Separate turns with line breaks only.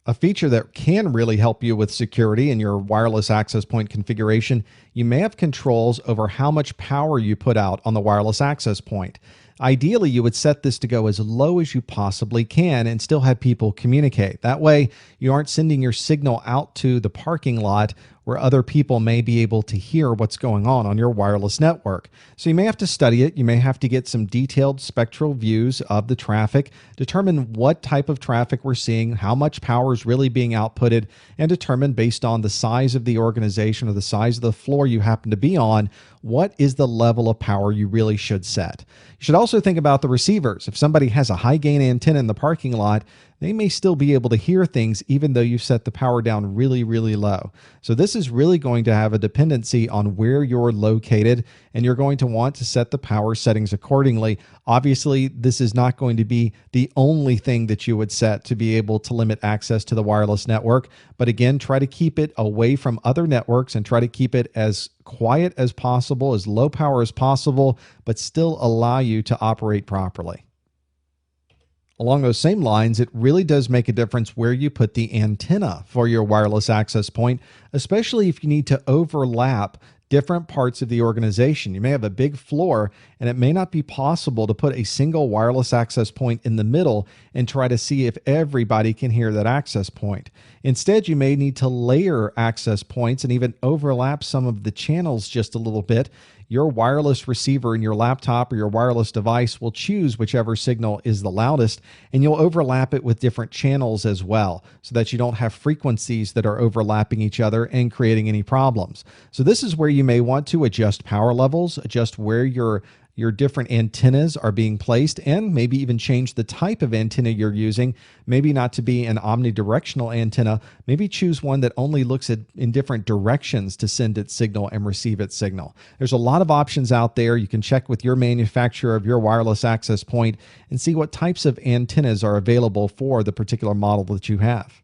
A feature that can really help you with security in your wireless access point configuration, you may have controls over how much power you put out on the wireless access point. Ideally, you would set this to go as low as you possibly can and still have people communicate. That way, you aren't sending your signal out to the parking lot where other people may be able to hear what's going on your wireless network. So you may have to study it. You may have to get some detailed spectral views of the traffic, determine what type of traffic we're seeing, how much power is really being outputted, and determine based on the size of the organization or the size of the floor you happen to be on, what is the level of power you really should set. You should also think about the receivers. If somebody has a high gain antenna in the parking lot, they may still be able to hear things even though you've set the power down really, really low. So this is really going to have a dependency on where you're located, and you're going to want to set the power settings accordingly. Obviously, this is not going to be the only thing that you would set to be able to limit access to the wireless network. But again, try to keep it away from other networks and try to keep it as quiet as possible, as low power as possible, but still allow you to operate properly. Along those same lines, it really does make a difference where you put the antenna for your wireless access point, especially if you need to overlap different parts of the organization. You may have a big floor, and it may not be possible to put a single wireless access point in the middle and try to see if everybody can hear that access point. Instead, you may need to layer access points and even overlap some of the channels just a little bit. Your wireless receiver in your laptop or your wireless device will choose whichever signal is the loudest, and you'll overlap it with different channels as well so that you don't have frequencies that are overlapping each other and creating any problems. So this is where you may want to adjust power levels, adjust where your different antennas are being placed, and maybe even change the type of antenna you're using. Maybe not to be an omnidirectional antenna, maybe choose one that only looks in different directions to send its signal and receive its signal. There's a lot of options out there. You can check with your manufacturer of your wireless access point and see what types of antennas are available for the particular model that you have.